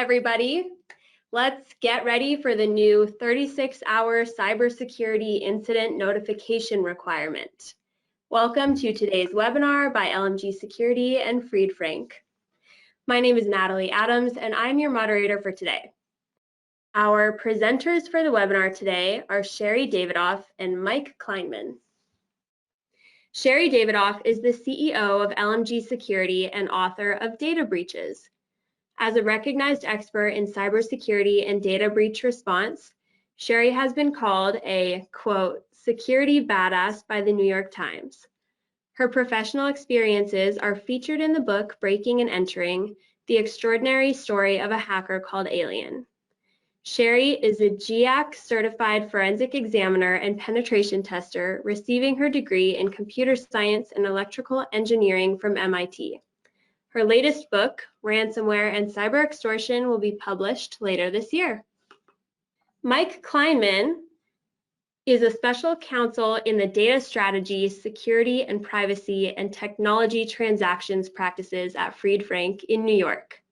everybody. Let's get ready for the new 36-hour cybersecurity incident notification requirement. Welcome to today's webinar by LMG Security and Fried Frank. My name is Natalie Adams, and I'm your moderator for today. Our presenters for the webinar today are Sherry Davidoff and Mike Kleinman. Sherry Davidoff is the CEO of LMG Security and author of Data Breaches. As a recognized expert in cybersecurity and data breach response, Sherry has been called a, quote, security badass by the New York Times. Her professional experiences are featured in the book Breaking and Entering, the extraordinary story of a hacker called Alien. Sherry is a GIAC certified forensic examiner and penetration tester, receiving her degree in computer science and electrical engineering from MIT. Her latest book, Ransomware and Cyber Extortion, will be published later this year. Mike Kleinman is a special counsel in the data strategy, security and privacy, and technology transactions practices at Fried Frank in New York.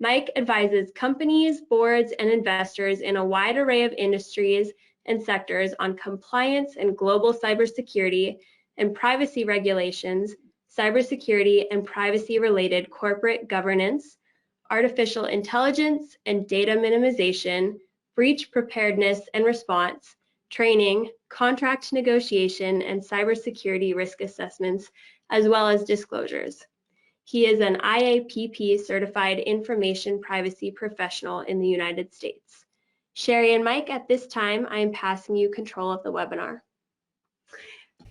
Mike advises companies, boards, and investors in a wide array of industries and sectors on compliance and global cybersecurity and privacy regulations, cybersecurity and privacy-related corporate governance, artificial intelligence and data minimization, breach preparedness and response, training, contract negotiation, and cybersecurity risk assessments, as well as disclosures. He is an IAPP certified information privacy professional in the United States. Sherry and Mike, at this time, I am passing you control of the webinar.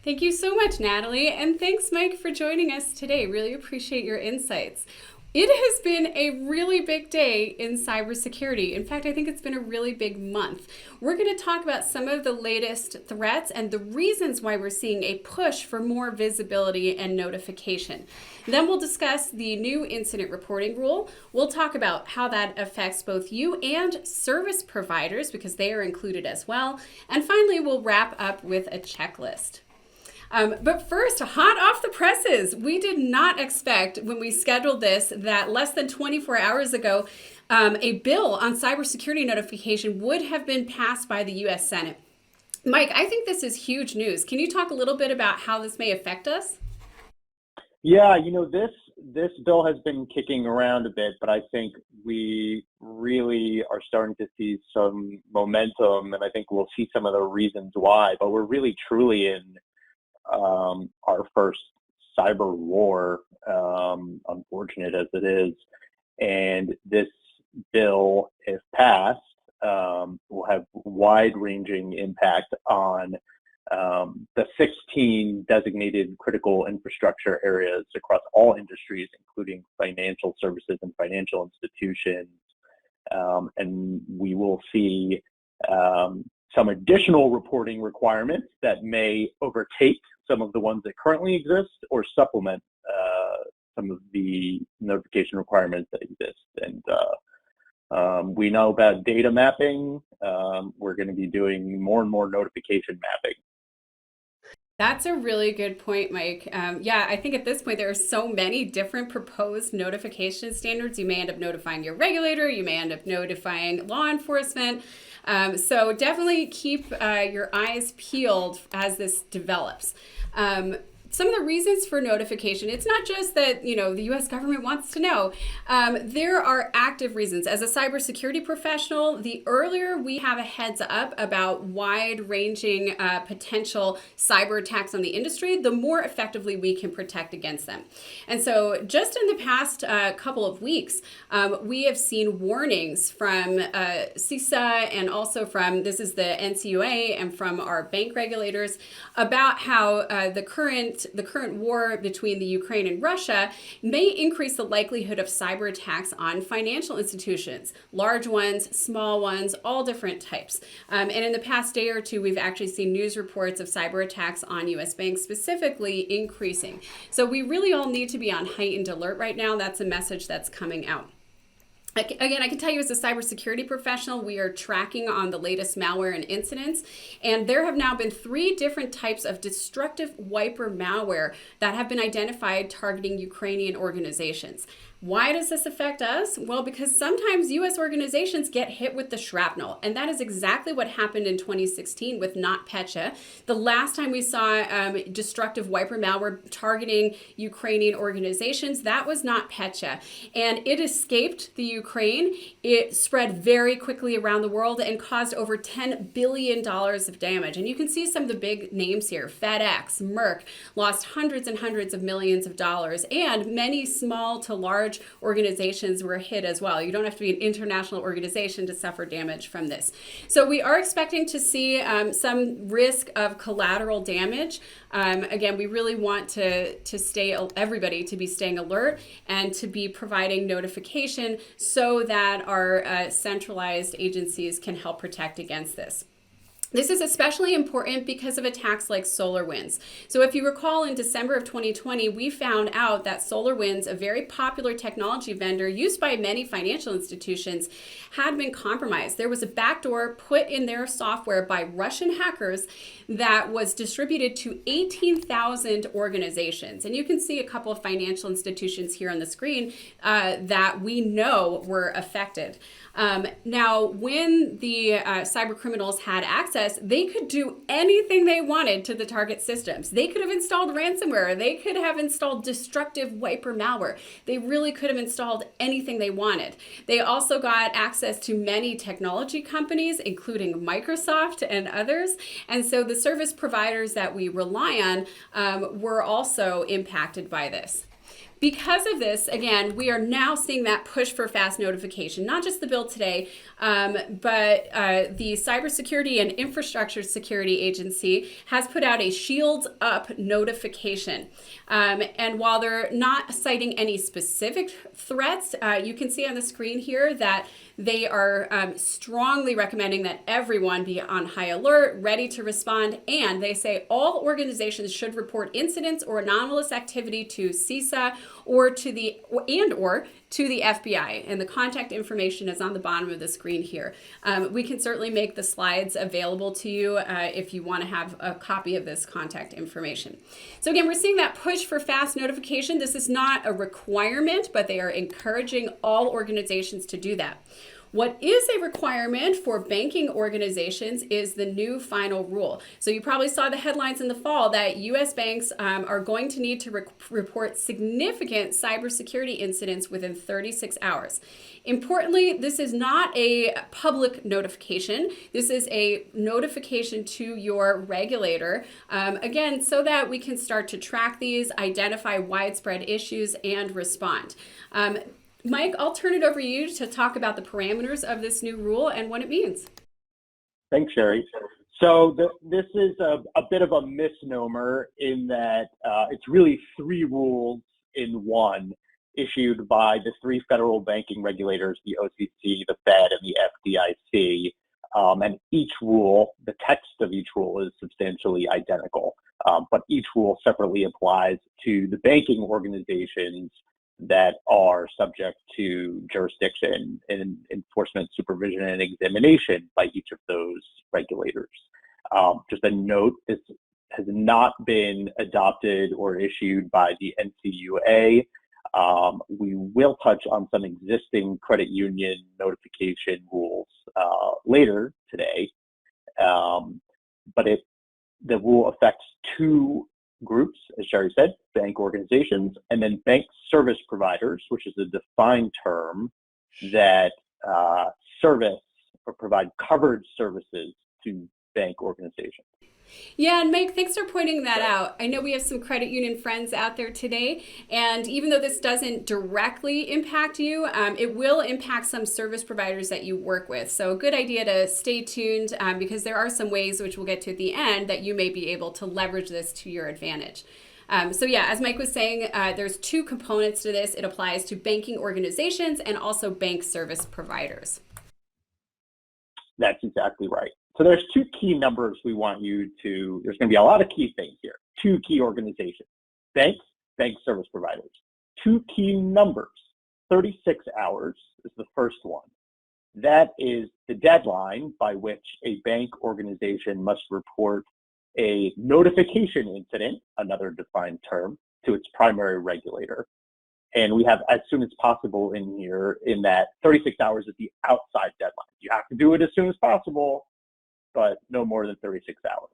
Thank you so much, Natalie, and thanks, Mike, for joining us today. Really appreciate your insights. It has been a really big day in cybersecurity. In fact, I think it's been a really big month. We're going to talk about some of the latest threats and the reasons why we're seeing a push for more visibility and notification. Then we'll discuss the new incident reporting rule. We'll talk about how that affects both you and service providers, because they are included as well. And finally, we'll wrap up with a checklist. But first, hot off the presses, we did not expect when we scheduled this that less than 24 hours ago, a bill on cybersecurity notification would have been passed by the U.S. Senate. Mike, I think this is huge news. Can you talk a little bit about how this may affect us? Yeah, this bill has been kicking around a bit, but I think we really are starting to see some momentum, and I think we'll see some of the reasons why. But we're really truly in our first cyber war, unfortunate as it is, and this bill, if passed, will have wide-ranging impact on the 16 designated critical infrastructure areas across all industries, including financial services and financial institutions, and we will see some additional reporting requirements that may overtake some of the ones that currently exist or supplement some of the notification requirements that exist. And we know about data mapping. We're going to be doing more and more notification mapping. That's a really good point, Mike. Yeah, I think at this point there are so many different proposed notification standards. You may end up notifying your regulator, you may end up notifying law enforcement. So definitely keep your eyes peeled as this develops. Some of the reasons for notification, it's not just that, the U.S. government wants to know. There are active reasons. As a cybersecurity professional, the earlier we have a heads up about wide-ranging potential cyber attacks on the industry, the more effectively we can protect against them. And so just in the past couple of weeks, we have seen warnings from CISA and also from, this is the NCUA, and from our bank regulators about how the current war between the Ukraine and Russia may increase the likelihood of cyber attacks on financial institutions, large ones, small ones, all different types. And in the past day or two, we've actually seen news reports of cyber attacks on U.S. banks specifically increasing. So we really all need to be on heightened alert right now. That's a message that's coming out. Again, I can tell you as a cybersecurity professional, we are tracking on the latest malware and incidents, and there have now been 3 different types of destructive wiper malware that have been identified targeting Ukrainian organizations. Why does this affect us? Well, because sometimes U.S. organizations get hit with the shrapnel, and that is exactly what happened in 2016 with NotPetya. The last time we saw destructive wiper malware targeting Ukrainian organizations, that was NotPetya, and it escaped the Ukraine. It spread very quickly around the world and caused over $10 billion of damage. And you can see some of the big names here. FedEx, Merck lost hundreds and hundreds of millions of dollars, and many small to large organizations were hit as well. You don't have to be an international organization to suffer damage from this. So we are expecting to see some risk of collateral damage. Again, we really want everybody to be staying alert and to be providing notification so that our centralized agencies can help protect against this. This is especially important because of attacks like SolarWinds. So if you recall, in December of 2020, we found out that SolarWinds, a very popular technology vendor used by many financial institutions, had been compromised. There was a backdoor put in their software by Russian hackers that was distributed to 18,000 organizations. And you can see a couple of financial institutions here on the screen that we know were affected. Now, when the cyber criminals had access, they could do anything they wanted to the target systems. They could have installed ransomware. They could have installed destructive wiper malware. They really could have installed anything they wanted. They also got access to many technology companies, including Microsoft and others. And so the service providers that we rely on were also impacted by this. Because of this, again, we are now seeing that push for fast notification, not just the bill today, but the Cybersecurity and Infrastructure Security Agency has put out a Shields Up notification. And while they're not citing any specific threats, you can see on the screen here that they are strongly recommending that everyone be on high alert, ready to respond, and they say all organizations should report incidents or anomalous activity to CISA or to the FBI, and the contact information is on the bottom of the screen here. We can certainly make the slides available to you if you want to have a copy of this contact information. So again, we're seeing that push for fast notification. This is not a requirement, but they are encouraging all organizations to do that. What is a requirement for banking organizations is the new final rule. So you probably saw the headlines in the fall that U.S. banks are going to need to report significant cybersecurity incidents within 36 hours. Importantly, this is not a public notification. This is a notification to your regulator, again, so that we can start to track these, identify widespread issues, and respond. Mike, I'll turn it over to you to talk about the parameters of this new rule and what it means. Thanks, Sherry. So this is a bit of a misnomer in that it's really 3 rules in one issued by the 3 federal banking regulators, the OCC, the Fed, and the FDIC. And each rule, the text of each rule is substantially identical, but each rule separately applies to the banking organizations that are subject to jurisdiction and enforcement, supervision, and examination by each of those regulators. Just a note, this has not been adopted or issued by the NCUA. We will touch on some existing credit union notification rules later today, but the rule affects 2 groups, as Sherry said, bank organizations, and then bank service providers, which is a defined term that service or provide covered services to bank organizations. Yeah, and Mike, thanks for pointing that out. I know we have some credit union friends out there today, and even though this doesn't directly impact you, it will impact some service providers that you work with. So a good idea to stay tuned because there are some ways, which we'll get to at the end, that you may be able to leverage this to your advantage. So yeah, as Mike was saying, there's 2 components to this. It applies to banking organizations and also bank service providers. That's exactly right. So there's 2 key numbers we want you to, there's going to be a lot of key things here. 2 key organizations, banks, bank service providers. 2 key numbers, 36 hours is the first one. That is the deadline by which a bank organization must report a notification incident, another defined term, to its primary regulator. And we have as soon as possible in here, in that 36 hours is the outside deadline. You have to do it as soon as possible, but no more than 36 hours.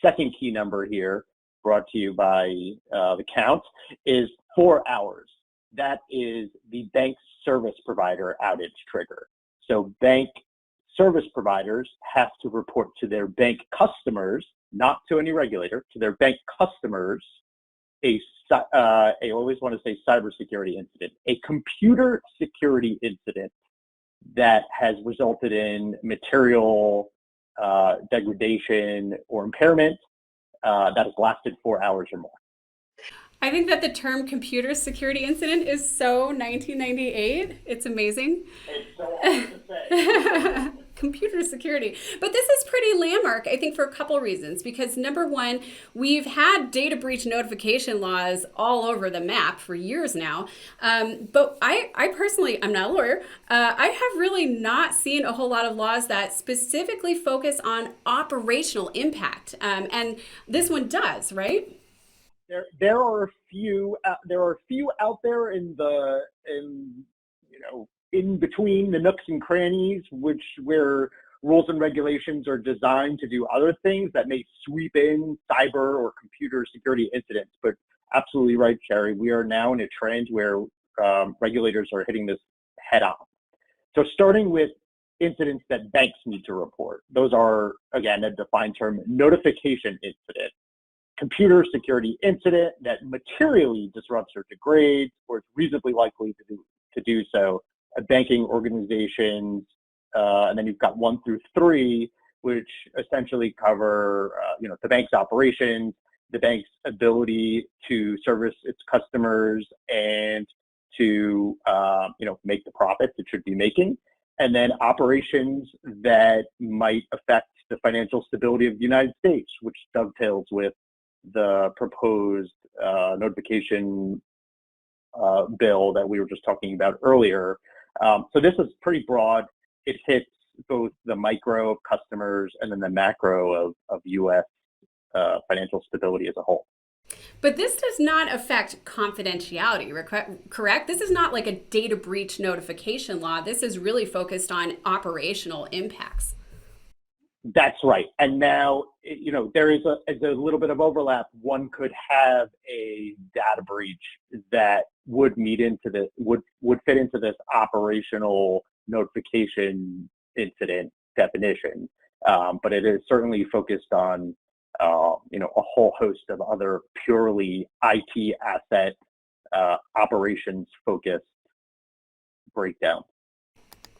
Second key number here, brought to you by the count, is 4 hours. That is the bank service provider outage trigger. So bank service providers have to report to their bank customers, not to any regulator, to their bank customers, I always want to say cybersecurity incident, a computer security incident that has resulted in material degradation or impairment that has lasted 4 hours or more. I think that the term computer security incident is so 1998. It's amazing. It's so hard to say. Computer security. But this is pretty landmark, I think, for a couple reasons. Because number one, we've had data breach notification laws all over the map for years now. But I personally, I'm not a lawyer, I have really not seen a whole lot of laws that specifically focus on operational impact. And this one does, right? There are a few out there in between the nooks and crannies, where rules and regulations are designed to do other things that may sweep in cyber or computer security incidents. But absolutely right, Sherry. We are now in a trend where regulators are hitting this head on. So starting with incidents that banks need to report, those are, again, a defined term, notification incident. Computer security incident that materially disrupts or degrades, or is reasonably likely to do so. Banking organizations, and then you've got 1 through 3, which essentially cover, the bank's operations, the bank's ability to service its customers and to, make the profits it should be making, and then operations that might affect the financial stability of the United States, which dovetails with the proposed notification bill that we were just talking about earlier. So this is pretty broad. It hits both the micro of customers and then the macro of U.S. Financial stability as a whole. But this does not affect confidentiality, correct? This is not like a data breach notification law. This is really focused on operational impacts. That's right. And now, there is a little bit of overlap. One could have a data breach that would would fit into this operational notification incident definition. But it is certainly focused on, a whole host of other purely IT asset operations focused breakdown.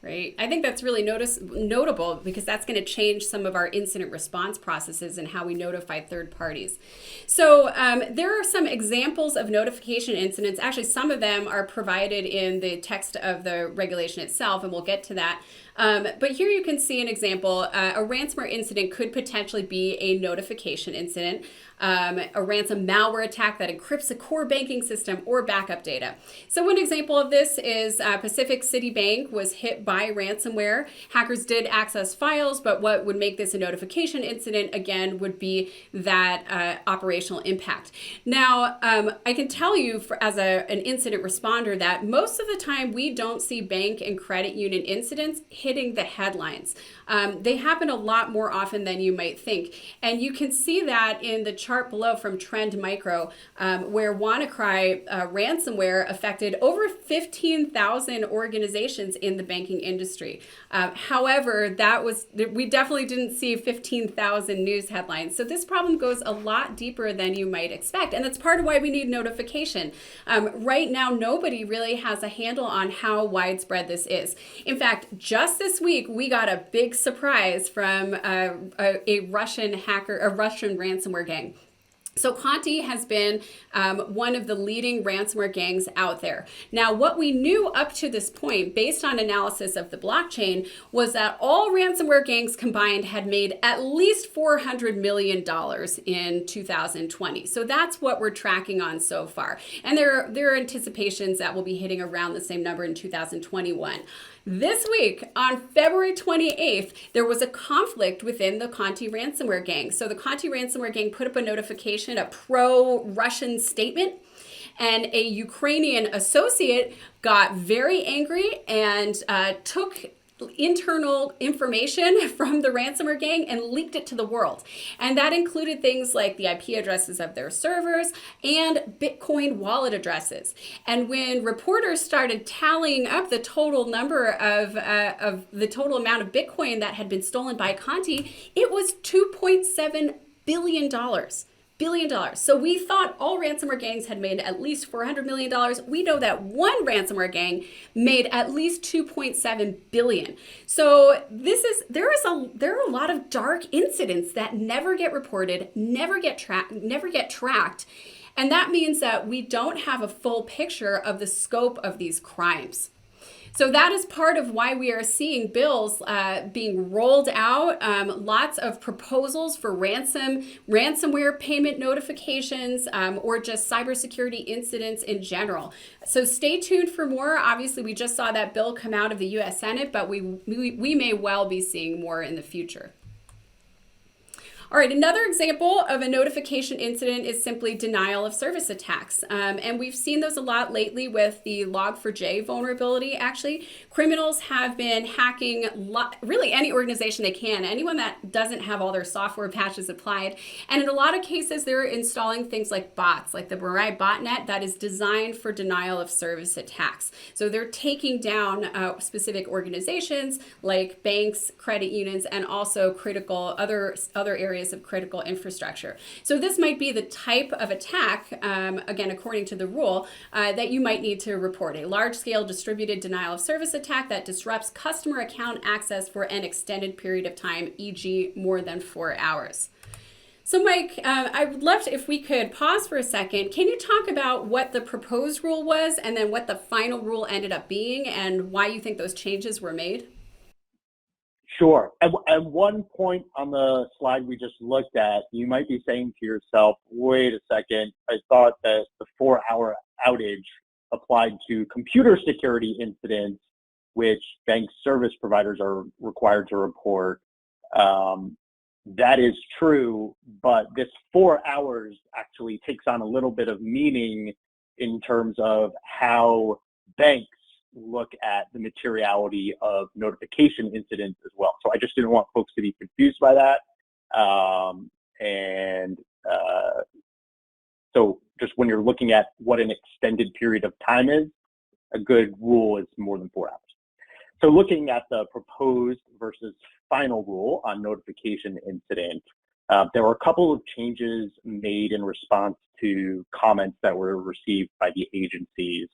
Right. I think that's really notable because that's going to change some of our incident response processes and how we notify third parties. So there are some examples of notification incidents. Actually, some of them are provided in the text of the regulation itself, and we'll get to that. But here you can see an example. A ransomware incident could potentially be a notification incident. A ransom malware attack that encrypts a core banking system or backup data. So one example of this is Pacific City Bank was hit by ransomware. Hackers did access files, but what would make this a notification incident, again, would be that operational impact. Now, I can tell you as an incident responder that most of the time we don't see bank and credit union incidents hitting the headlines. They happen a lot more often than you might think. And you can see that in the chart below from Trend Micro, where WannaCry ransomware affected over 15,000 organizations in the banking industry. However, we definitely didn't see 15,000 news headlines. So this problem goes a lot deeper than you might expect. And that's part of why we need notification. Right now, nobody really has a handle on how widespread this is. In fact, just this week, we got a big surprise from a Russian hacker, a Russian ransomware gang. So Conti has been one of the leading ransomware gangs out there. Now, what we knew up to this point, based on analysis of the blockchain, was that all ransomware gangs combined had made at least $400 million in 2020. So that's what we're tracking on so far. And there are anticipations that we'll be hitting around the same number in 2021. This week, on February 28th, there was a conflict within the Conti ransomware gang. So the Conti ransomware gang put up a notification, a pro-Russian statement, and a Ukrainian associate got very angry and took internal information from the ransomware gang and leaked it to the world. And that included things like the IP addresses of their servers and Bitcoin wallet addresses. And when reporters started tallying up the total number of the total amount of Bitcoin that had been stolen by Conti, it was $2.7 billion. So we thought all ransomware gangs had made at least $400 million. We know that one ransomware gang made at least $2.7 billion. So there are a lot of dark incidents that never get reported, never get tracked. And that means that we don't have a full picture of the scope of these crimes. So that is part of why we are seeing bills being rolled out, lots of proposals for ransomware payment notifications, or just cybersecurity incidents in general. So stay tuned for more. Obviously, we just saw that bill come out of the U.S. Senate, but we may well be seeing more in the future. All right, another example of a notification incident is simply denial of service attacks. And we've seen those a lot lately with the Log4j vulnerability. Actually, criminals have been hacking really any organization they can, anyone that doesn't have all their software patches applied. And in a lot of cases, they're installing things like bots, like the Mirai botnet that is designed for denial of service attacks. So they're taking down specific organizations like banks, credit unions, and also critical other areas of critical infrastructure. So this might be the type of attack, again, according to the rule, that you might need to report. A large-scale distributed denial of service attack that disrupts customer account access for an extended period of time, e.g. more than 4 hours. So Mike, I would love to, if we could pause for a second, can you talk about what the proposed rule was and then what the final rule ended up being and why you think those changes were made? Sure. At one point on the slide we just looked at, you might be saying to yourself, wait a second, I thought that the 4-hour outage applied to computer security incidents, which bank service providers are required to report. That is true, but this 4 hours actually takes on a little bit of meaning in terms of how banks look at the materiality of notification incidents as well. So I just didn't want folks to be confused by that. So just when you're looking at what an extended period of time is, a good rule is more than 4 hours. So looking at the proposed versus final rule on notification incident, there were a couple of changes made in response to comments that were received by the agencies.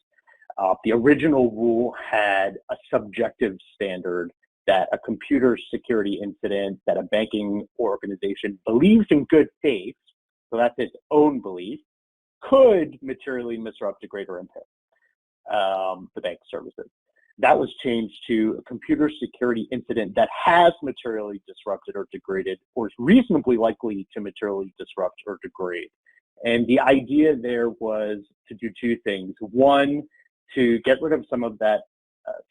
The original rule had a subjective standard that a computer security incident that a banking organization believes in good faith, so that's its own belief, could materially disrupt, degrade, or impair the bank services. That was changed to a computer security incident that has materially disrupted or degraded, or is reasonably likely to materially disrupt or degrade. And the idea there was to do two things. One, to get rid of some of that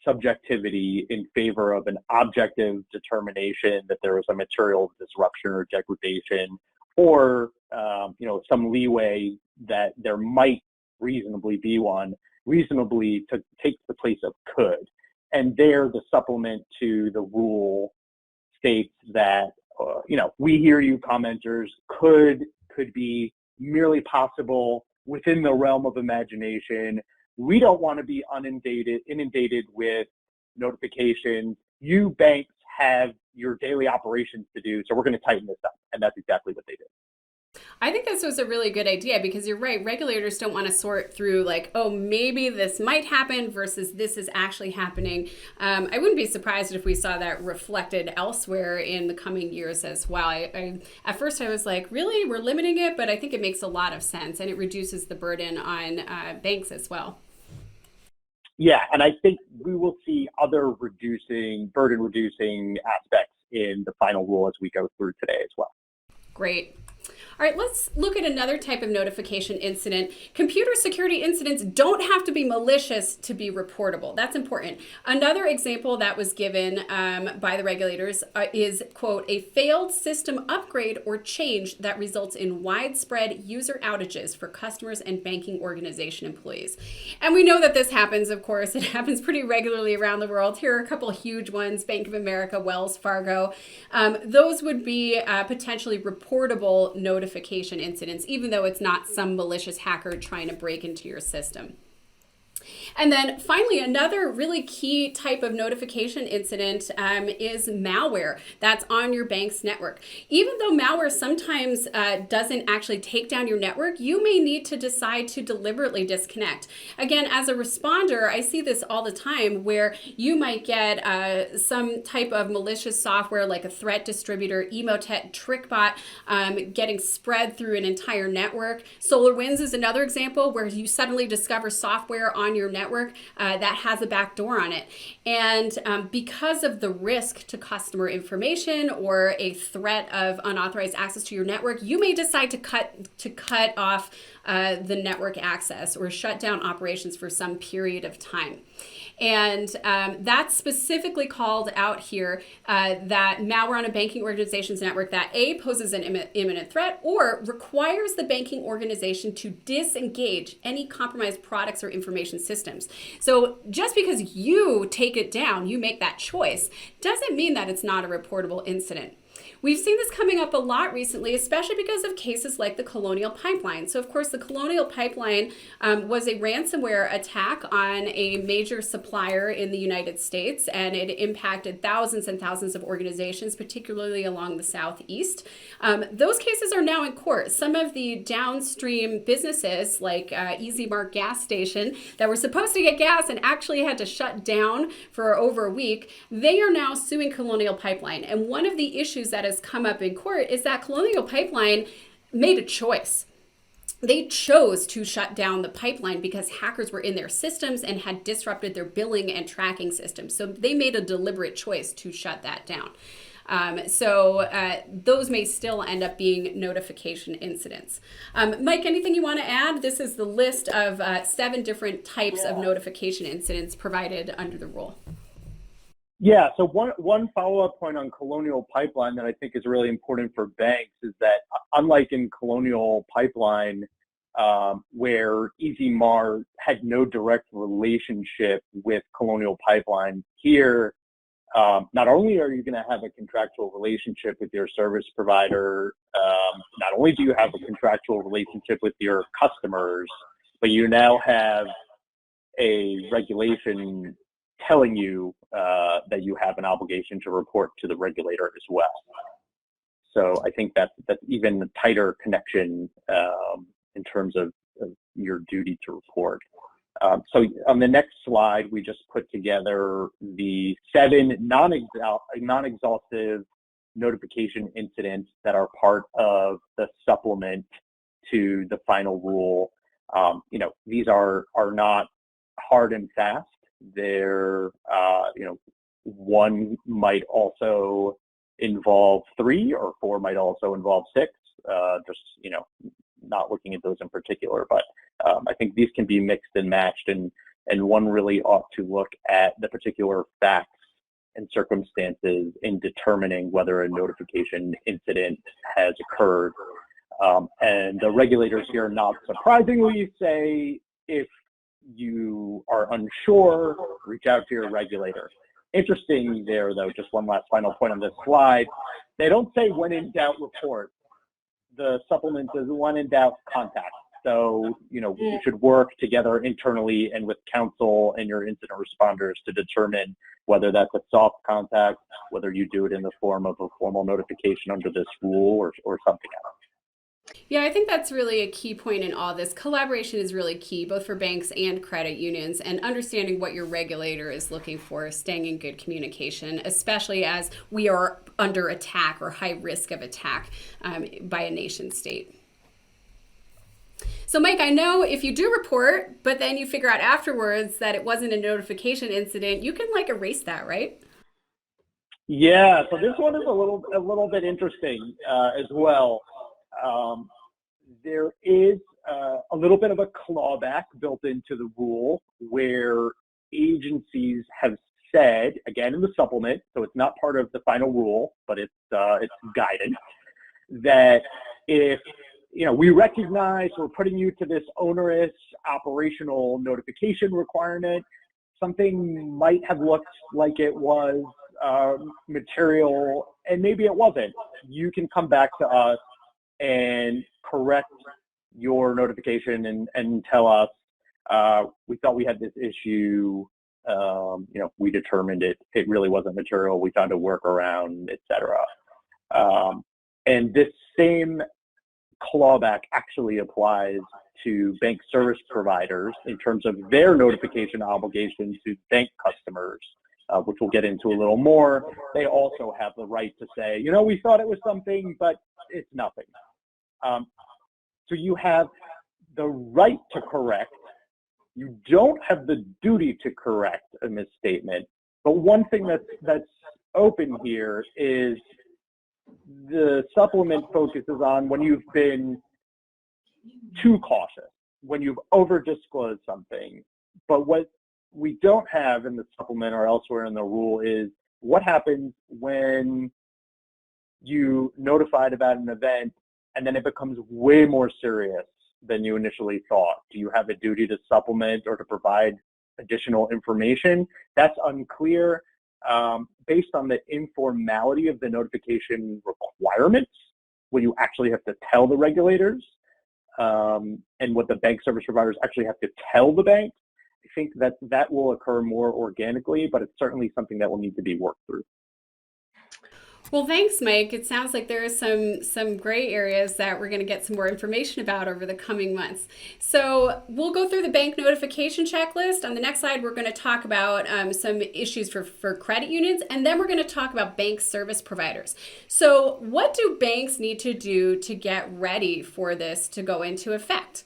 subjectivity in favor of an objective determination that there was a material disruption or degradation, or some leeway that there might reasonably be one, reasonably to take the place of could. And there, the supplement to the rule states that we hear you, commenters, could be merely possible within the realm of imagination. We don't want to be inundated with notifications. You banks have your daily operations to do, so we're going to tighten this up. And that's exactly what they did. I think this was a really good idea because you're right. Regulators don't want to sort through like, oh, maybe this might happen versus this is actually happening. I wouldn't be surprised if we saw that reflected elsewhere in the coming years as well. At first I was like, really, we're limiting it, but I think it makes a lot of sense and it reduces the burden on banks as well. Yeah, and I think we will see other burden reducing aspects in the final rule as we go through today as well. Great. All right, let's look at another type of notification incident. Computer security incidents don't have to be malicious to be reportable. That's important. Another example that was given by the regulators is, quote, a failed system upgrade or change that results in widespread user outages for customers and banking organization employees. And we know that this happens, of course. It happens pretty regularly around the world. Here are a couple of huge ones, Bank of America, Wells Fargo. Those would be potentially reportable notification incidents, even though it's not some malicious hacker trying to break into your system. And then finally, another really key type of notification incident is malware that's on your bank's network. Even though malware sometimes doesn't actually take down your network, you may need to decide to deliberately disconnect. Again, as a responder, I see this all the time where you might get some type of malicious software like a threat distributor, Emotet, TrickBot getting spread through an entire network. SolarWinds is another example where you suddenly discover software on your network that has a backdoor on it. And because of the risk to customer information or a threat of unauthorized access to your network, you may decide to cut off the network access or shut down operations for some period of time. And that's specifically called out here that malware on a banking organization's network that A, poses an imminent threat or requires the banking organization to disengage any compromised products or information systems. So just because you take it down, you make that choice, doesn't mean that it's not a reportable incident. We've seen this coming up a lot recently, especially because of cases like the Colonial Pipeline. So, of course, the Colonial Pipeline was a ransomware attack on a major supplier in the United States, and it impacted thousands and thousands of organizations, particularly along the Southeast. Those cases are now in court. Some of the downstream businesses, like Easy Mark gas station, that were supposed to get gas and actually had to shut down for over a week, they are now suing Colonial Pipeline. And one of the issues that has come up in court is that Colonial Pipeline made a choice. They chose to shut down the pipeline because hackers were in their systems and had disrupted their billing and tracking systems. So they made a deliberate choice to shut that down. Those may still end up being notification incidents. Mike, anything you want to add? This is the list of 7 different types of notification incidents provided under the rule. Yeah, so one follow-up point on Colonial Pipeline that I think is really important for banks is that unlike in Colonial Pipeline, where EasyMart had no direct relationship with Colonial Pipeline, here, not only are you going to have a contractual relationship with your service provider, not only do you have a contractual relationship with your customers, but you now have a regulation telling you that you have an obligation to report to the regulator as well. So I think that's even a tighter connection in terms of your duty to report. So on the next slide, we just put together the 7 non-exhaustive notification incidents that are part of the supplement to the final rule. These are not hard and fast. They're, one might also involve 3 or 4 might also involve 6, not looking at those in particular, but I think these can be mixed and matched, and one really ought to look at the particular facts and circumstances in determining whether a notification incident has occurred. And the regulators here, not surprisingly, say if you are unsure, reach out to your regulator. Interesting there, though, just one last final point on this slide. They don't say when in doubt, report. The supplement says when in doubt, contact. So, we should work together internally and with counsel and your incident responders to determine whether that's a soft contact, whether you do it in the form of a formal notification under this rule or something else. Yeah, I think that's really a key point in all this. Collaboration is really key, both for banks and credit unions, and understanding what your regulator is looking for, staying in good communication, especially as we are under attack or high risk of attack by a nation state. So, Mike, I know if you do report, but then you figure out afterwards that it wasn't a notification incident, you can like erase that, right? Yeah, so this one is a little bit interesting as well. There is a little bit of a clawback built into the rule where agencies have said, again in the supplement, so it's not part of the final rule, but it's guidance, that if we recognize we're putting you to this onerous operational notification requirement, something might have looked like it was material, and maybe it wasn't. You can come back to us and correct your notification and tell us, we thought we had this issue, we determined it really wasn't material, we found a workaround, etc. And this same clawback actually applies to bank service providers in terms of their notification obligations to bank customers, which we'll get into a little more. They also have the right to say, we thought it was something, but it's nothing. So you have the right to correct. You don't have the duty to correct a misstatement. But one thing that's open here is the supplement focuses on when you've been too cautious, when you've over-disclosed something. But what we don't have in the supplement or elsewhere in the rule is what happens when you notified about an event and then it becomes way more serious than you initially thought. Do you have a duty to supplement or to provide additional information? That's unclear. Based on the informality of the notification requirements, when you actually have to tell the regulators, and what the bank service providers actually have to tell the banks, I think that will occur more organically, but it's certainly something that will need to be worked through. Well, thanks, Mike. It sounds like there are some gray areas that we're going to get some more information about over the coming months. So we'll go through the bank notification checklist. On the next slide, we're going to talk about some issues for credit unions, and then we're going to talk about bank service providers. So what do banks need to do to get ready for this to go into effect?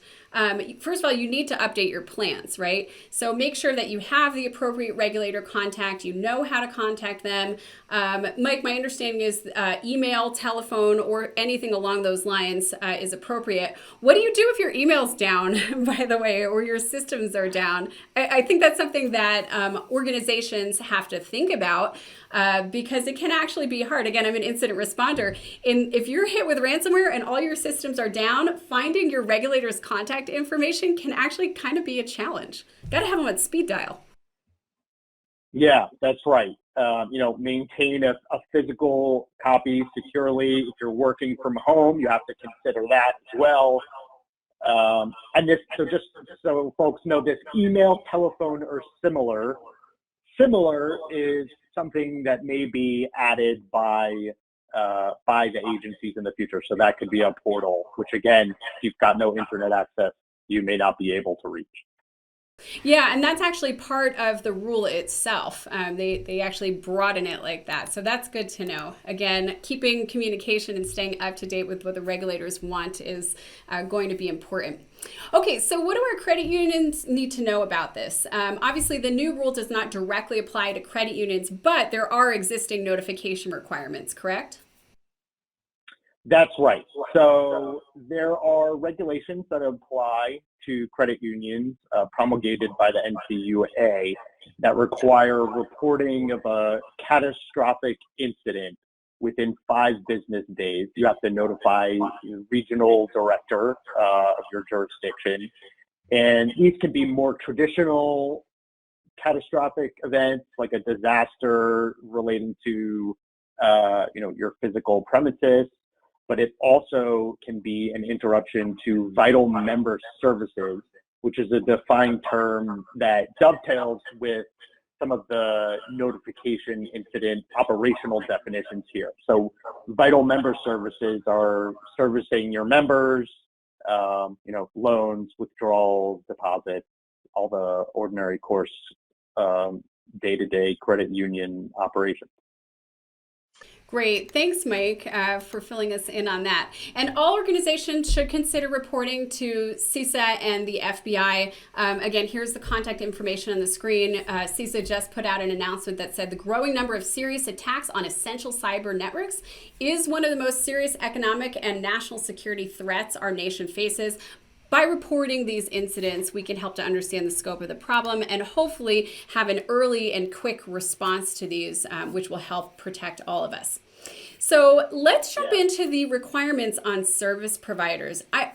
First of all, you need to update your plans, right? So make sure that you have the appropriate regulator contact, you know how to contact them. Mike, my understanding is email, telephone, or anything along those lines is appropriate. What do you do if your email's down, by the way, or your systems are down? I think that's something that organizations have to think about because it can actually be hard. Again, I'm an incident responder. If you're hit with ransomware and all your systems are down, finding your regulator's contact information can actually kind of be a challenge. Got to have them on speed dial. Yeah, that's right. Maintain a physical copy securely. If you're working from home, you have to consider that as well. And this, so just so folks know, this email, telephone, or similar is something that may be added by the agencies in the future. So that could be a portal, which again, if you've got no internet access, you may not be able to reach. Yeah, and that's actually part of the rule itself. They actually broaden it like that. So that's good to know. Again, keeping communication and staying up to date with what the regulators want is going to be important. Okay, so what do our credit unions need to know about this? Obviously, the new rule does not directly apply to credit unions, but there are existing notification requirements, correct? That's right. So there are regulations that apply to credit unions promulgated by the NCUA that require reporting of a catastrophic incident within 5 business days. You have to notify your regional director of your jurisdiction. And these can be more traditional catastrophic events like a disaster relating to your physical premises, but it also can be an interruption to vital member services, which is a defined term that dovetails with some of the notification incident operational definitions here. So vital member services are servicing your members, loans, withdrawals, deposits, all the ordinary course day-to-day credit union operations. Great. Thanks, Mike, for filling us in on that. And all organizations should consider reporting to CISA and the FBI. Again, here's the contact information on the screen. CISA just put out an announcement that said the growing number of serious attacks on essential cyber networks is one of the most serious economic and national security threats our nation faces. By reporting these incidents, we can help to understand the scope of the problem and hopefully have an early and quick response to these, which will help protect all of us. So let's jump into the requirements on service providers. I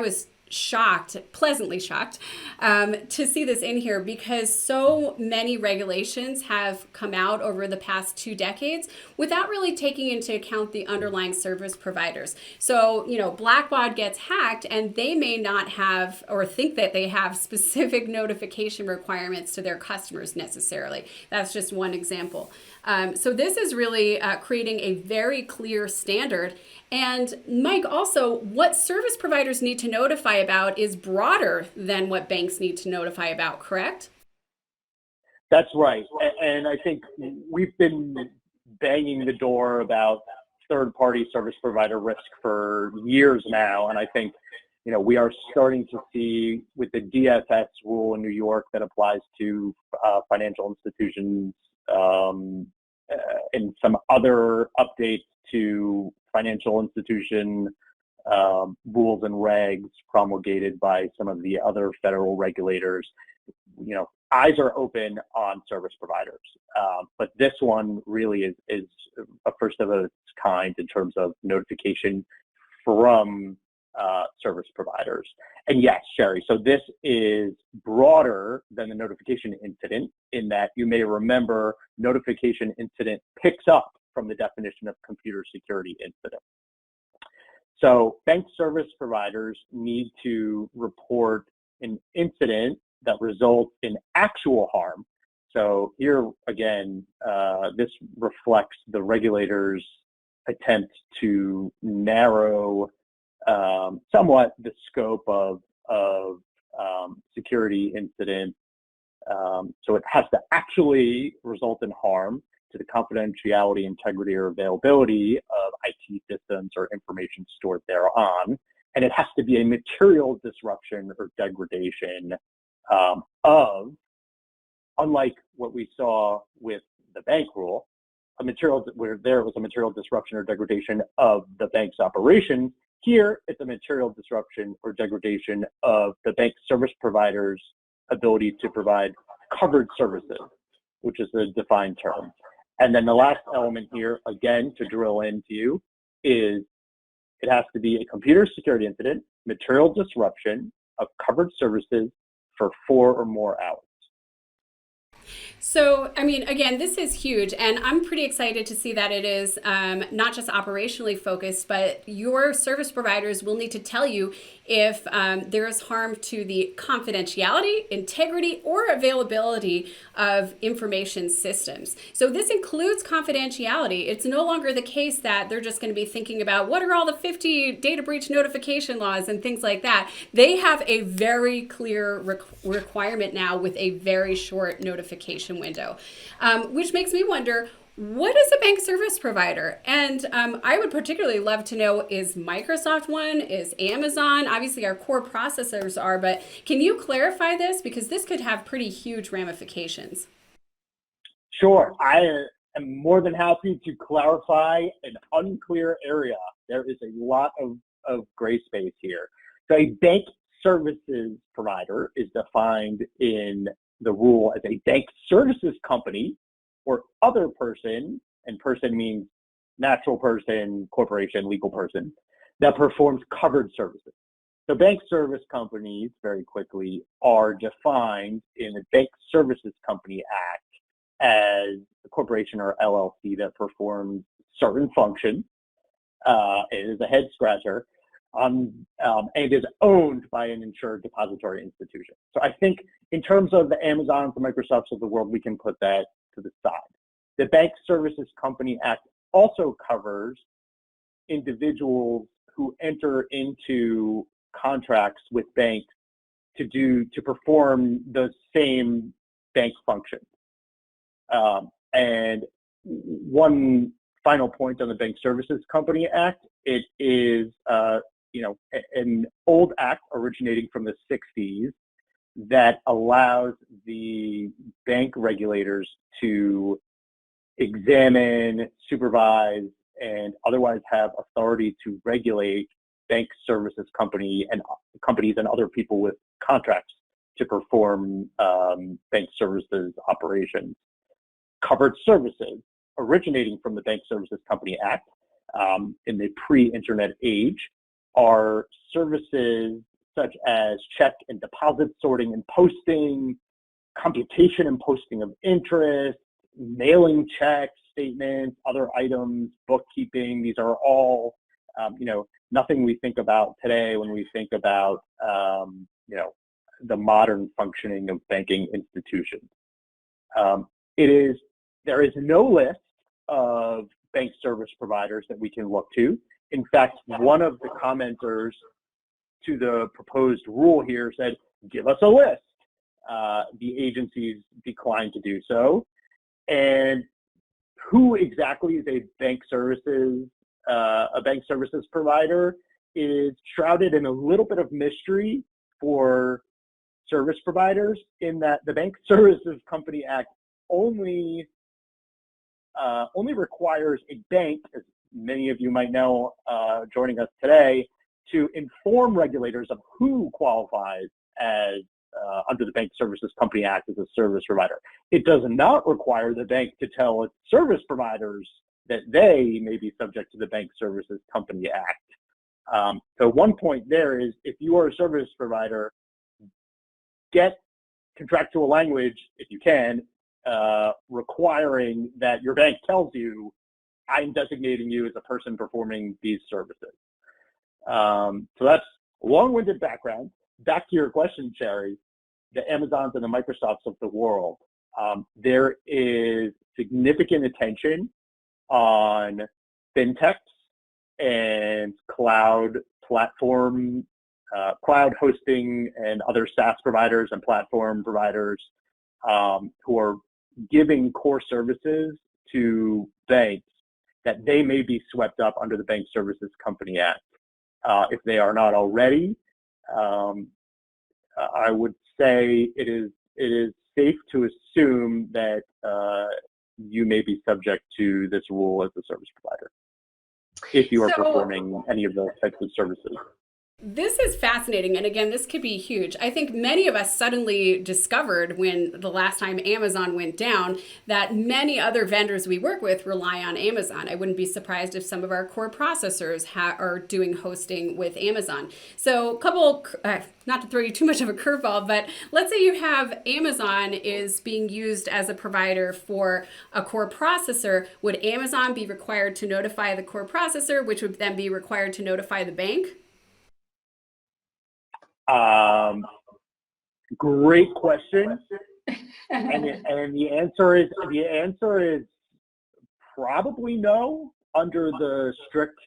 was shocked, pleasantly shocked, to see this in here because so many regulations have come out over the past 2 decades without really taking into account the underlying service providers. So, Blackbaud gets hacked and they may not have or think that they have specific notification requirements to their customers necessarily. That's just one example. So this is really creating a very clear standard. And Mike, also, what service providers need to notify about is broader than what banks need to notify about, correct? That's right. And I think we've been banging the door about third-party service provider risk for years now. And I think, we are starting to see with the DFS rule in New York that applies to financial institutions and some other updates to financial institution rules and regs promulgated by some of the other federal regulators. Eyes are open on service providers, but this one really is a first of its kind in terms of notification from service providers. And yes, Sherry, so this is broader than the notification incident in that you may remember notification incident picks up from the definition of computer security incident. So bank service providers need to report an incident that results in actual harm. So here again, this reflects the regulators' attempt to narrow somewhat the scope of security incidents. So it has to actually result in harm to the confidentiality, integrity, or availability of IT systems or information stored thereon. And it has to be a material disruption or degradation of, unlike what we saw with the bank rule, where there was a material disruption or degradation of the bank's operation. Here, it's a material disruption or degradation of the bank service provider's ability to provide covered services, which is a defined term. And then the last element here, again, to drill into is it has to be a computer security incident, material disruption of covered services for 4 or more hours. So, again, this is huge, and I'm pretty excited to see that it is not just operationally focused, but your service providers will need to tell you if there is harm to the confidentiality, integrity, or availability of information systems. So this includes confidentiality. It's no longer the case that they're just going to be thinking about what are all the 50 data breach notification laws and things like that. They have a very clear requirement now with a very short notification window, which makes me wonder, what is a bank service provider? And I would particularly love to know, is Microsoft one? Is Amazon? Obviously our core processors are, but can you clarify this? Because this could have pretty huge ramifications. Sure, I am more than happy to clarify an unclear area. There is a lot of gray space here. So a bank services provider is defined in the rule as a bank services company or other person, and person means natural person, corporation, legal person, that performs covered services. So bank service companies, very quickly, are defined in the Bank Services Company Act as a corporation or LLC that performs certain functions. It is a head scratcher. and is owned by an insured depository institution. So I think in terms of the Amazons, the Microsofts of the world, we can put that to the side. The Bank Services Company Act also covers individuals who enter into contracts with banks to perform the same bank functions. And one final point on the Bank Services Company Act, it is an old act originating from the 60s that allows the bank regulators to examine, supervise, and otherwise have authority to regulate bank services companies and other people with contracts to perform bank services operations. Covered services originating from the Bank Services Company Act in the pre-internet age are services such as check and deposit sorting and posting, computation and posting of interest, mailing checks, statements, other items, bookkeeping. These are all, nothing we think about today when we think about, the modern functioning of banking institutions. There is no list of bank service providers that we can look to. In fact, one of the commenters to the proposed rule here said, give us a list. The agencies declined to do so. And who exactly is a bank services provider is shrouded in a little bit of mystery for service providers, in that the Bank Services Company Act only requires a bank, as many of you might know joining us today, to inform regulators of who qualifies as under the Bank Services Company Act as a service provider. It does not require the bank to tell its service providers that they may be subject to the Bank Services Company Act. So one point there is, if you are a service provider, get contractual language, if you can, requiring that your bank tells you, I'm designating you as a person performing these services. So that's a long-winded background. Back to your question, Sherry, the Amazons and the Microsofts of the world. There is significant attention on fintechs and cloud platform, cloud hosting and other SaaS providers and platform providers who are giving core services to banks that they may be swept up under the Bank Services Company Act. If they are not already, I would say it is safe to assume that you may be subject to this rule as a service provider if you are performing any of those types of services. This is fascinating, and again, this could be huge. I think many of us suddenly discovered when the last time Amazon went down that many other vendors we work with rely on Amazon. I wouldn't be surprised if some of our core processors are doing hosting with Amazon. So couple, not to throw you too much of a curveball, but let's say you have Amazon is being used as a provider for a core processor. Would Amazon be required to notify the core processor, which would then be required to notify the bank? Great question, and the answer is probably no under the strict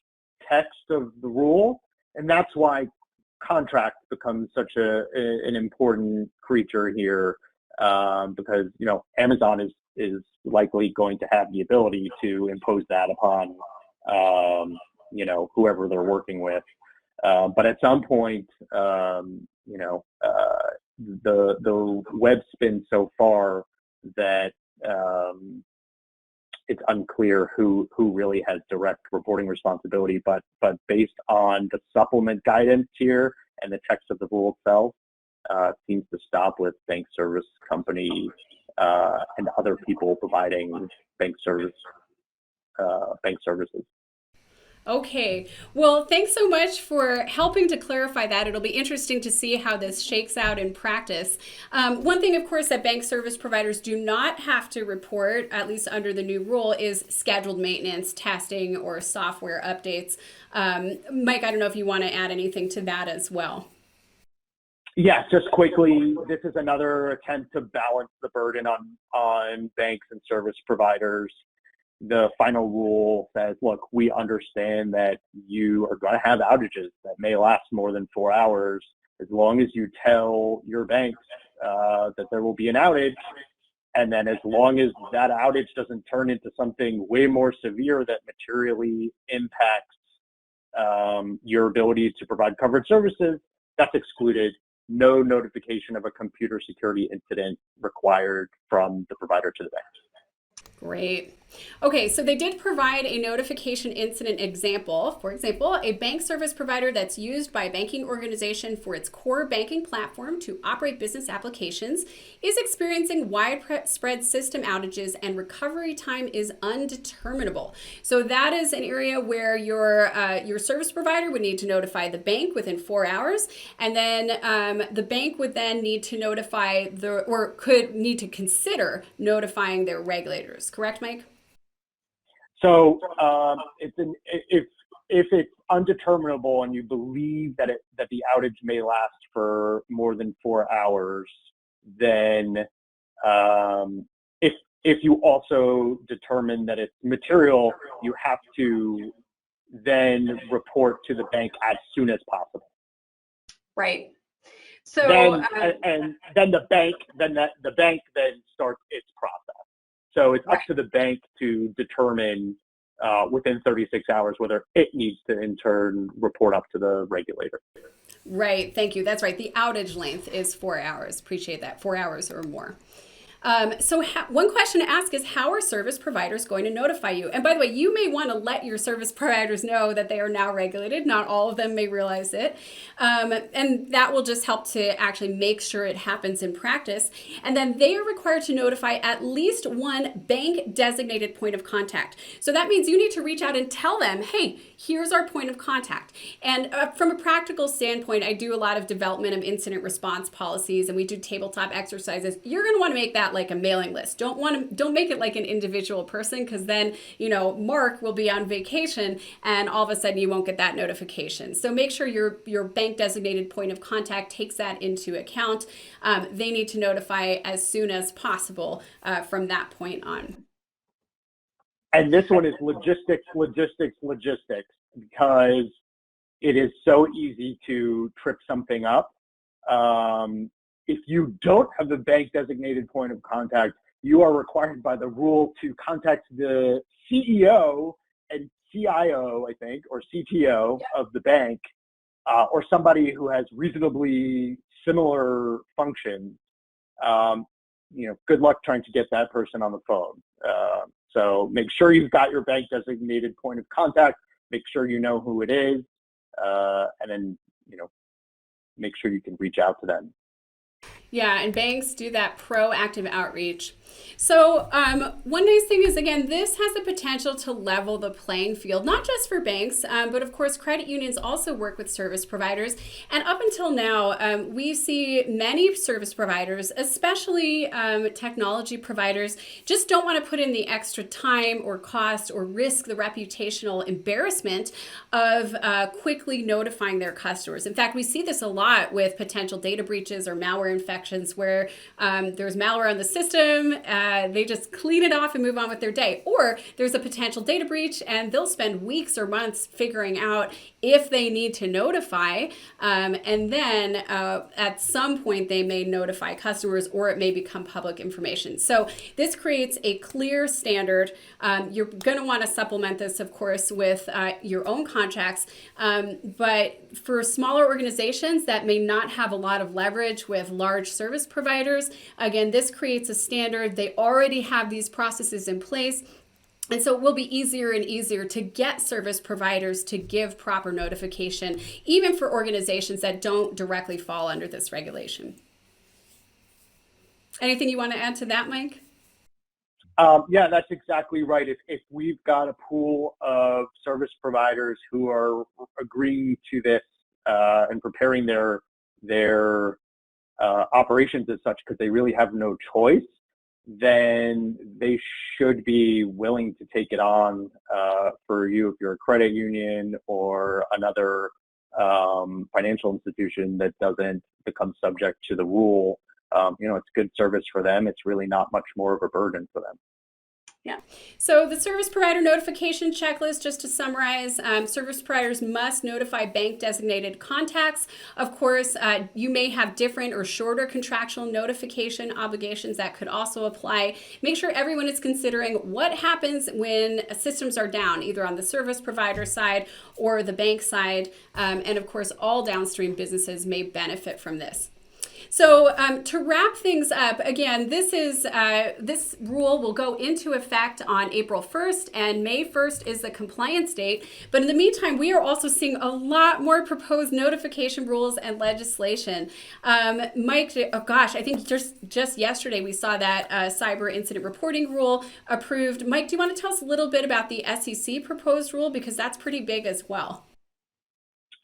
text of the rule, and that's why contract becomes such an important creature here, because Amazon is likely going to have the ability to impose that upon whoever they're working with. But at some point, the web spins so far that it's unclear who really has direct reporting responsibility. But based on the supplement guidance here and the text of the rule itself, it seems to stop with bank service company and other people providing bank services. Okay. Well, thanks so much for helping to clarify that. It'll be interesting to see how this shakes out in practice. One thing, of course, that bank service providers do not have to report, at least under the new rule, is scheduled maintenance, testing, or software updates. Mike, I don't know if you want to add anything to that as well. Yeah, just quickly, this is another attempt to balance the burden on banks and service providers. The final rule says, look, we understand that you are going to have outages that may last more than 4 hours. As long as you tell your banks that there will be an outage, and then as long as that outage doesn't turn into something way more severe that materially impacts your ability to provide covered services, that's excluded. No notification of a computer security incident required from the provider to the bank. Great. Okay, so they did provide a notification incident example. For example, a bank service provider that's used by a banking organization for its core banking platform to operate business applications is experiencing widespread system outages and recovery time is undeterminable. So that is an area where your service provider would need to notify the bank within 4 hours, and then the bank would then need to notify could need to consider notifying their regulators. Correct, Mike? So if it's undeterminable and you believe that the outage may last for more than 4 hours, then if you also determine that it's material, you have to then report to the bank as soon as possible. Right. So and then the bank then starts its process. So it's up to the bank to determine within 36 hours whether it needs to in turn report up to the regulator. Right. Thank you. That's right. The outage length is 4 hours. Appreciate that. 4 hours or more. One question to ask is, how are service providers going to notify you? And by the way, you may want to let your service providers know that they are now regulated. Not all of them may realize it. And that will just help to actually make sure it happens in practice. And then they are required to notify at least one bank designated point of contact. So that means you need to reach out and tell them, hey, here's our point of contact. And from a practical standpoint, I do a lot of development of incident response policies, and we do tabletop exercises. You're going to want to make that like a mailing list. Don't make it like an individual person, because then, Mark will be on vacation and all of a sudden you won't get that notification. So make sure your bank designated point of contact takes that into account. They need to notify as soon as possible from that point on. And this one is logistics, because it is so easy to trip something up. If you don't have a bank designated point of contact, you are required by the rule to contact the CEO and CIO, I think, or CTO of the bank, or somebody who has reasonably similar functions. Good luck trying to get that person on the phone. So make sure you've got your bank designated point of contact, make sure you know who it is, and then, make sure you can reach out to them. Yeah, and banks do that proactive outreach. So one nice thing is, again, this has the potential to level the playing field, not just for banks, but of course credit unions also work with service providers. And up until now, we see many service providers, especially technology providers, just don't want to put in the extra time or cost or risk the reputational embarrassment of quickly notifying their customers. In fact, we see this a lot with potential data breaches or malware infections where there's malware on the system, they just clean it off and move on with their day. Or there's a potential data breach and they'll spend weeks or months figuring out if they need to notify. And then at some point they may notify customers, or it may become public information. So this creates a clear standard. You're going to want to supplement this, of course, with your own contracts. But for smaller organizations that may not have a lot of leverage with large service providers, again, this creates a standard. They already have these processes in place. And so it will be easier and easier to get service providers to give proper notification, even for organizations that don't directly fall under this regulation. Anything you want to add to that, Mike? Yeah, that's exactly right. If we've got a pool of service providers who are agreeing to this and preparing their operations as such because they really have no choice, then they should be willing to take it on for you if you're a credit union or another financial institution that doesn't become subject to the rule. It's good service for them. It's really not much more of a burden for them. Yeah. So the service provider notification checklist, just to summarize, service providers must notify bank designated contacts. Of course, you may have different or shorter contractual notification obligations that could also apply. Make sure everyone is considering what happens when systems are down, either on the service provider side or the bank side. And of course, all downstream businesses may benefit from this. So to wrap things up, again, this rule will go into effect on April 1st, and May 1st is the compliance date. But in the meantime, we are also seeing a lot more proposed notification rules and legislation. Mike, oh gosh, I think just yesterday we saw that cyber incident reporting rule approved. Mike, do you want to tell us a little bit about the SEC proposed rule, because that's pretty big as well?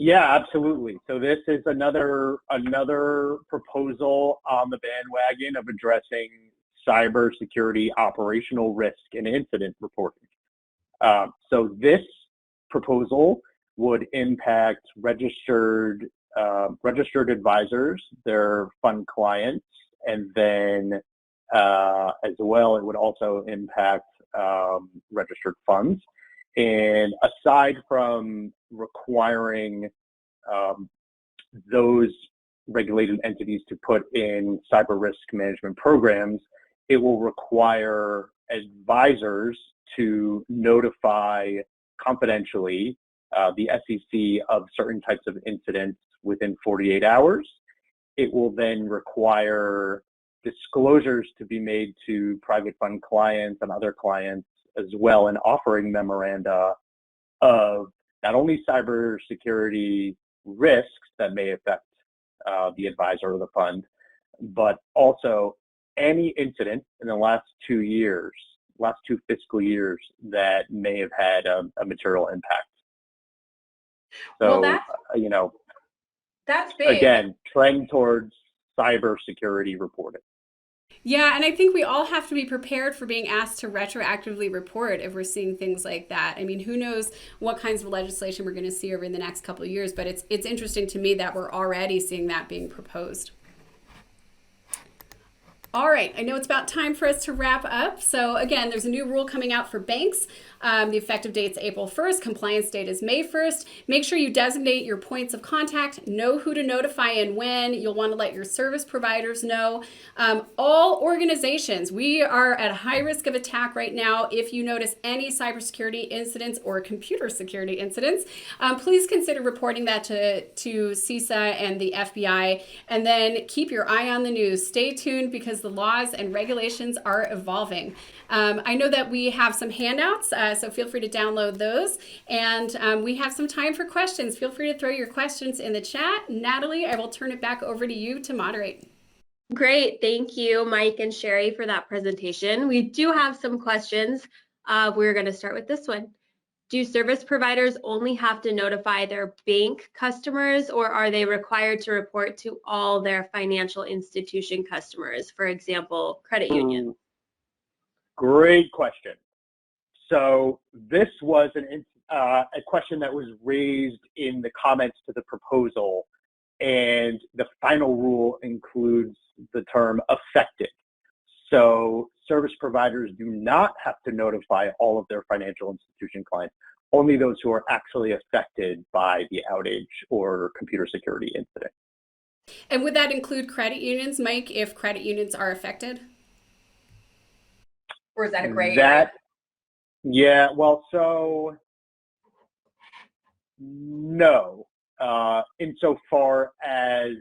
Yeah, absolutely. So this is another proposal on the bandwagon of addressing cybersecurity operational risk and incident reporting. So this proposal would impact registered advisors, their fund clients, and then as well, it would also impact registered funds. And aside from requiring those regulated entities to put in cyber risk management programs, it will require advisors to notify confidentially the SEC of certain types of incidents within 48 hours. It will then require disclosures to be made to private fund clients and other clients as well, and offering memoranda of not only cybersecurity risks that may affect the advisor or the fund, but also any incident in the last 2 fiscal years that may have had a material impact. So, well, that's big. Again, trend towards cybersecurity reporting. Yeah, and I think we all have to be prepared for being asked to retroactively report if we're seeing things like that. I mean, who knows what kinds of legislation we're going to see over the next couple of years, but it's interesting to me that we're already seeing that being proposed. All right, I know it's about time for us to wrap up. So again, there's a new rule coming out for banks. The effective date's April 1st. Compliance date is May 1st. Make sure you designate your points of contact, know who to notify and when. You'll want to let your service providers know. All organizations, we are at high risk of attack right now. If you notice any cybersecurity incidents or computer security incidents, please consider reporting that to CISA and the FBI, and then keep your eye on the news. Stay tuned, because the laws and regulations are evolving. I know that we have some handouts, so feel free to download those. And we have some time for questions. Feel free to throw your questions in the chat. Natalie, I will turn it back over to you to moderate. Great. Thank you, Mike and Sherry, for that presentation. We do have some questions. We're going to start with this one. Do service providers only have to notify their bank customers, or are they required to report to all their financial institution customers, for example, credit unions? Great question. So this was a question that was raised in the comments to the proposal, and the final rule includes the term affected. So service providers do not have to notify all of their financial institution clients, only those who are actually affected by the outage or computer security incident. And would that include credit unions, Mike, if credit unions are affected? Or is that a gray area? Yeah, well, so no. Insofar as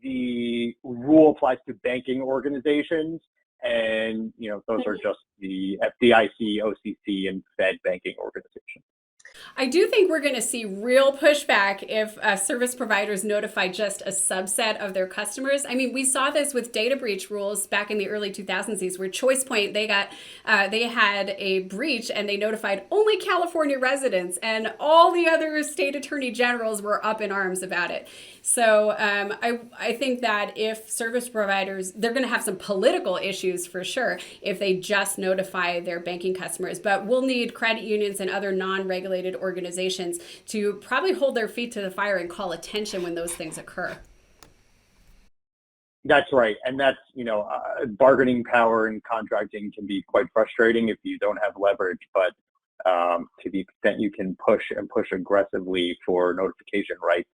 the rule applies to banking organizations, and those are just the FDIC, OCC, and Fed banking organizations. I do think we're going to see real pushback if service providers notify just a subset of their customers. I mean, we saw this with data breach rules back in the early 2000s, where ChoicePoint, they had a breach and they notified only California residents, and all the other state attorney generals were up in arms about it. So I think that if service providers, they're going to have some political issues for sure if they just notify their banking customers, but we'll need credit unions and other non-regulated organizations to probably hold their feet to the fire and call attention when those things occur. That's right. And that's, bargaining power and contracting can be quite frustrating if you don't have leverage, but to the extent you can push aggressively for notification rights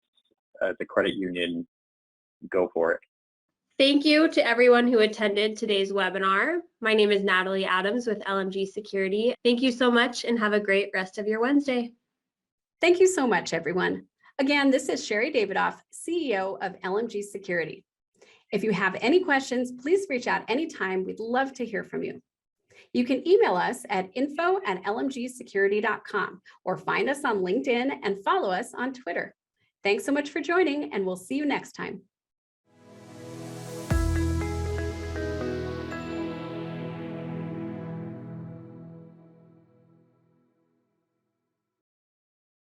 as a credit union, go for it. Thank you to everyone who attended today's webinar. My name is Natalie Adams with LMG Security. Thank you so much and have a great rest of your Wednesday. Thank you so much, everyone. Again, this is Sherry Davidoff, CEO of LMG Security. If you have any questions, please reach out anytime. We'd love to hear from you. You can email us at info@lmgsecurity.com or find us on LinkedIn and follow us on Twitter. Thanks so much for joining, and we'll see you next time.